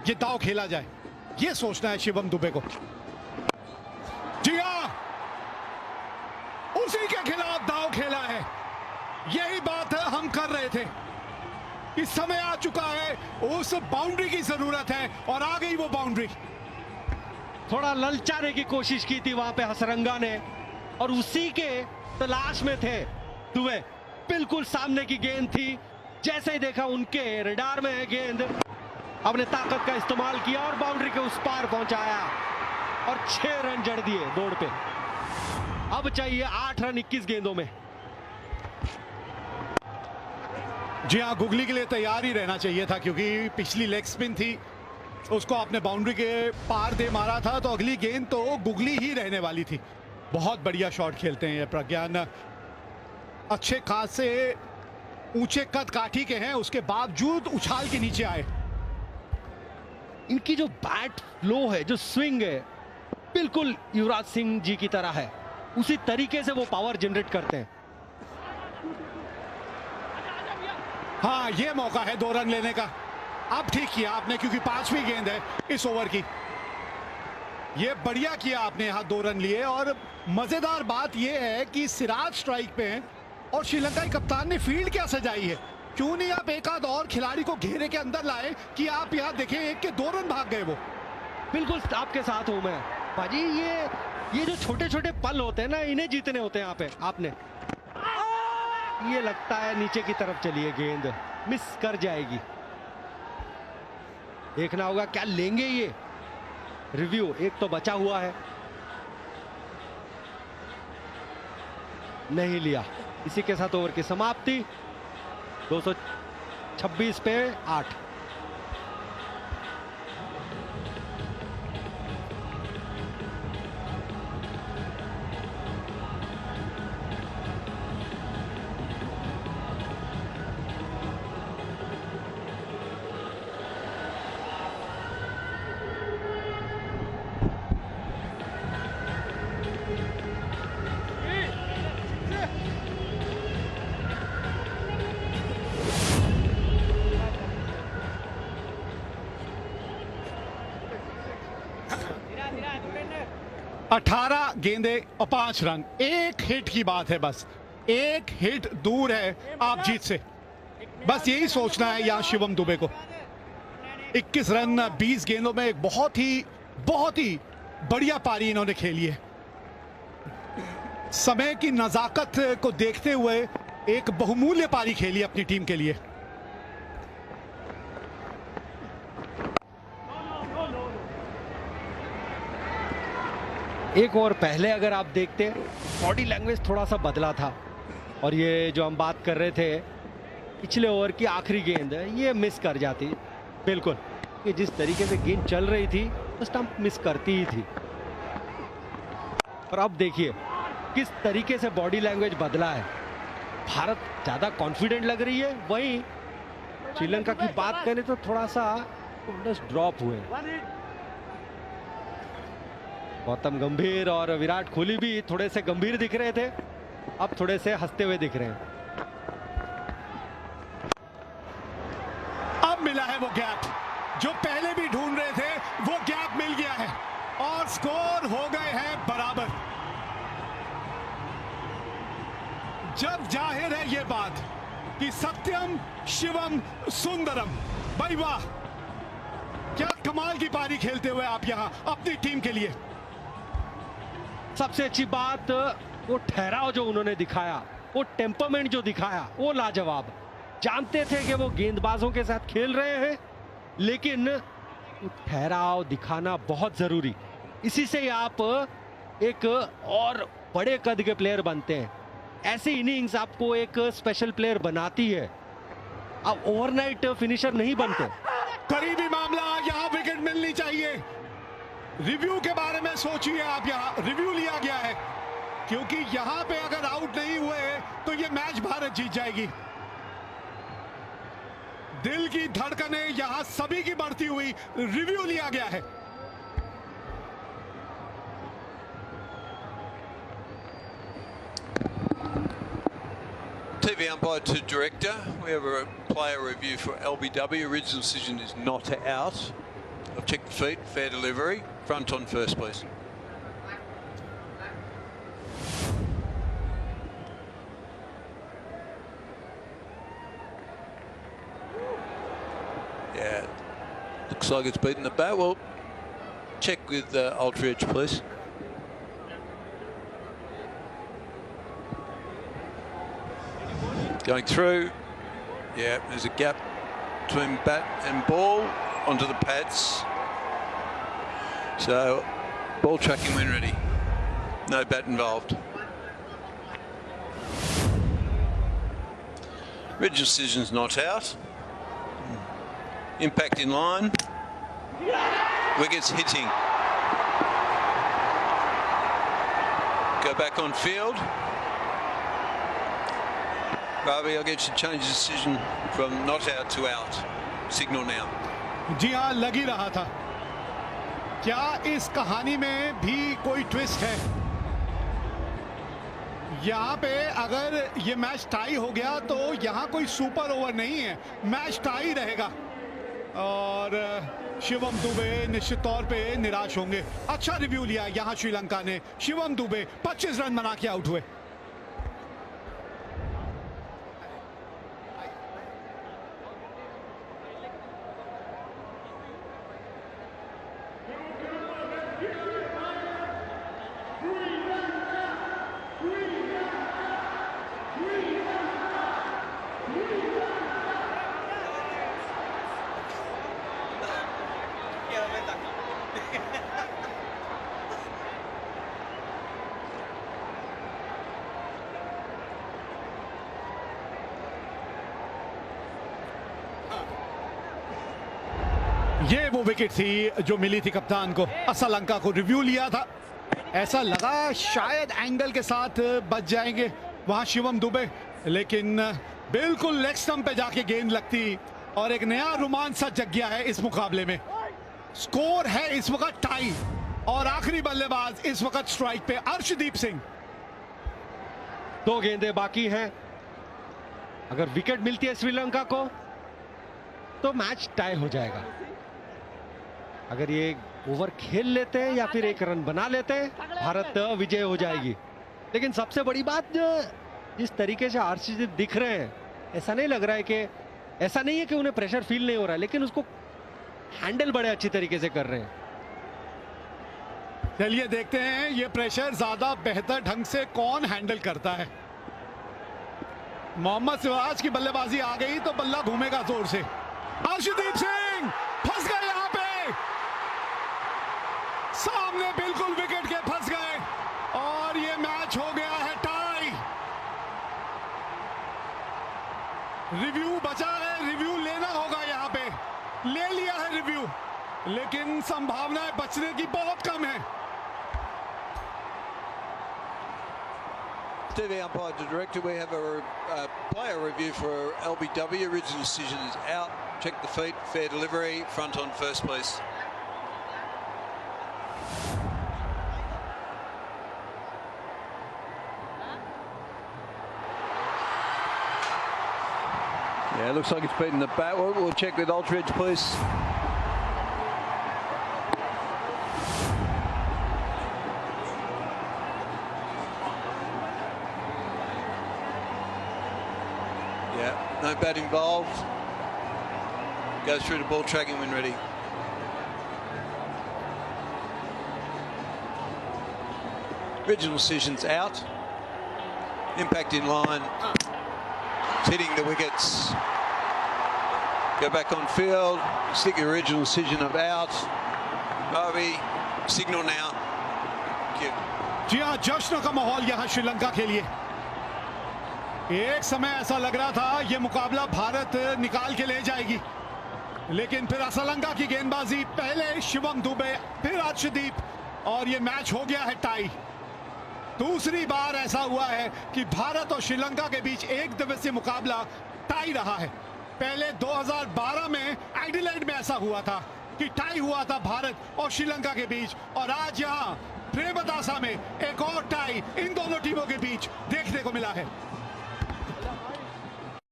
ये दांव खेला जाए, ये सोचना है शिवम दुबे को। जी हाँ, उसी के खिलाफ दांव खेला है, यही बात है हम कर रहे थे। इस समय आ चुका है, उस बाउंड्री की जरूरत है और आ गई वो बाउंड्री। थोड़ा ललचाने की कोशिश की थी वहां पे हसरंगा ने और उसी के तलाश में थे दुबे। बिल्कुल सामने की गेंद थी, जैसे ही देखा उनके रडार में है गेंद, अपने ताकत का इस्तेमाल किया और बाउंड्री के उस पार पहुंचाया और 6 रन जड़ दिए दौड़ पे। अब चाहिए 8 रन 21 गेंदों में। जी हाँ, गुगली के लिए तैयार ही रहना चाहिए था, क्योंकि पिछली लेग स्पिन थी, उसको आपने बाउंड्री के पार दे मारा था, तो अगली गेंद तो गुगली ही रहने वाली थी। बहुत बढ़िया शॉट खेलते हैं ये प्रज्ञान, अच्छे खासे ऊंचे कद काठी के हैं, उसके बावजूद उछाल के नीचे आए। इनकी जो बैट फ्लो है, जो स्विंग है, बिल्कुल युवराज सिंह जी की तरह है। उसी तरीके से वो पावर जनरेट करते हैं। हाँ, ये मौका है 2 रन लेने का। अब ठीक किया आपने, क्योंकि 5वीं गेंद है इस ओवर की। ये बढ़िया किया आपने, यहाँ 2 रन लिए। और मजेदार बात ये है कि सिराज स्ट्राइक पे हैं और श्रीलंकाई कप्तान ने फील्ड क्या सजाई है। क्यों नहीं आप एक आध और खिलाड़ी को घेरे के अंदर लाए कि आप यहाँ देखें, 1 के 2 रन भाग गए वो। बिल्कुल आपके साथ हूं मैं भाजी। ये जो छोटे छोटे पल होते हैं ना, इन्हें जीतने होते हैं यहाँ पे। आपने ये लगता है नीचे की तरफ चली है गेंद, मिस कर जाएगी। देखना होगा क्या लेंगे ये। रिव्यू एक तो बचा हुआ है, नहीं लिया। इसी के साथ ओवर की समाप्ति। 226 पे 8। अठारह गेंदे और 5 रन। 1 हिट की बात है, बस 1 हिट दूर है आप जीत से। बस यही सोचना है यहाँ शिवम दुबे को। 21 रन 20 गेंदों में एक बहुत ही बढ़िया पारी इन्होंने खेली है। समय की नजाकत को देखते हुए एक बहुमूल्य पारी खेली अपनी टीम के लिए। एक ओवर पहले अगर आप देखते, बॉडी लैंग्वेज थोड़ा सा बदला था। और ये जो हम बात कर रहे थे, पिछले ओवर की आखिरी गेंद ये मिस कर जाती। बिल्कुल, ये जिस तरीके से गेंद चल रही थी, स्टंप मिस करती ही थी। और अब देखिए किस तरीके से बॉडी लैंग्वेज बदला है। भारत ज्यादा कॉन्फिडेंट लग रही है, वहीं श्रीलंका की बात करें तो थोड़ा सा ड्रॉप हुए। गौतम गंभीर और विराट कोहली भी थोड़े से गंभीर दिख रहे थे, अब थोड़े से हंसते हुए दिख रहे हैं। अब मिला है वो गैप जो पहले भी ढूंढ रहे थे, वो गैप मिल गया है और स्कोर हो गए हैं बराबर। जब जाहिर है ये बात कि सत्यम शिवम सुंदरम, भाई वाह, क्या कमाल की पारी खेलते हुए आप यहां अपनी टीम के लिए। सबसे अच्छी बात वो ठहराव जो उन्होंने दिखाया, वो टेम्परमेंट जो दिखाया, वो लाजवाब। जानते थे कि वो गेंदबाजों के साथ खेल रहे हैं, लेकिन ठहराव दिखाना बहुत जरूरी। इसी से ही आप एक और बड़े कद के प्लेयर बनते हैं। ऐसी इनिंग्स आपको एक स्पेशल प्लेयर बनाती है। आप ओवरनाइट फिनिशर नहीं बनते। करीबी मामला, यहां विकेट मिलनी चाहिए। रिव्यू के बारे में सोचिए आप, यहां रिव्यू लिया गया है, क्योंकि यहां पे अगर आउट नहीं हुए तो ये मैच भारत जीत जाएगी। दिल की धड़कनें यहां सभी की बढ़ती हुई, रिव्यू लिया गया है। TV umpire to director. We have a player review for LBW. Original decision is not out. I'll check the feet, fair delivery, front on first, please. Yeah, looks like it's beaten the bat. Well, check with Ultra Edge, please. Going through. Yeah, there's a gap between bat and ball onto the pads. So, ball tracking when ready. No bat involved. Original decision's not out. Impact in line. Wickets hitting. Go back on field. Ravi, I'll get you to change the decision from not out to out. Signal now. जी हाँ, लग ही रहा था। क्या इस कहानी में भी कोई ट्विस्ट है? यहाँ पे अगर ये मैच टाई हो गया तो यहाँ कोई सुपर ओवर नहीं है, मैच टाई रहेगा और शिवम दुबे निश्चित तौर पे निराश होंगे। अच्छा रिव्यू लिया यहाँ श्रीलंका ने। शिवम दुबे 25 रन बना के आउट हुए। ये वो विकेट थी जो मिली थी कप्तान को। असलंका को रिव्यू लिया था, ऐसा लगा शायद एंगल के साथ बच जाएंगे वहां शिवम दुबे, लेकिन बिल्कुल लेग स्टंप पे जाके गेंद लगती और एक नया रोमांच सा जग गया है इस मुकाबले में। स्कोर है इस वक्त टाई और आखिरी बल्लेबाज इस वक्त स्ट्राइक पे अर्शदीप सिंह। 2 गेंदें बाकी हैं। अगर विकेट मिलती है श्रीलंका को तो मैच टाई हो जाएगा। अगर ये ओवर खेल लेते हैं या फिर 1 रन बना लेते हैं, भारत विजय हो जाएगी। लेकिन सबसे बड़ी बात, जिस तरीके से अर्शदीप दिख रहे हैं, ऐसा नहीं लग रहा है कि ऐसा नहीं है कि उन्हें प्रेशर फील नहीं हो रहा है, लेकिन उसको हैंडल बड़े अच्छी तरीके से कर रहे हैं। चलिए देखते हैं ये प्रेशर ज्यादा बेहतर ढंग से कौन हैंडल करता है। मोहम्मद सिराज की बल्लेबाजी आ गई तो बल्ला घूमेगा जोर से। अर्शदीप सिंह फंस गए यहां पे, सामने बिल्कुल विकेट के फंस गए और ये मैच हो गया है टाई। रिव्यू बचा है, रिव्यू लेना होगा यहां पे। ले लिया है रिव्यू, लेकिन संभावनाएं बचने की बहुत कम है। TV umpire to director, we have a player review for LBW. Original decision is out. Check the feet, fair delivery, front on first, please. Yeah, looks like it's beaten the bat. We'll check with Ultra Edge, please. Yeah, no bat involved. Goes through to ball tracking when ready. Original decision's out. Impact in line. It's hitting the wickets. Go back on field. Stick the original decision of out. Ravi, signal now. Thank you. जी हाँ, जश्न का माहौल यहाँ श्रीलंका के लिए। एक समय ऐसा लग रहा था ये मुकाबला भारत निकाल के ले जाएगी, लेकिन फिर असलंका की गेंदबाजी, पहले शिवम दुबे फिर अर्शदीप और ये मैच हो गया है टाई। दूसरी बार ऐसा हुआ है कि भारत और श्रीलंका के बीच एक दिवसीय मुकाबला टाई रहा है। पहले 2012 में एडिलेड में ऐसा हुआ था कि टाई हुआ था भारत और श्रीलंका के बीच, और आज यहाँ प्रेमदासा में एक और टाई इन दोनों टीमों के बीच देखने को मिला है।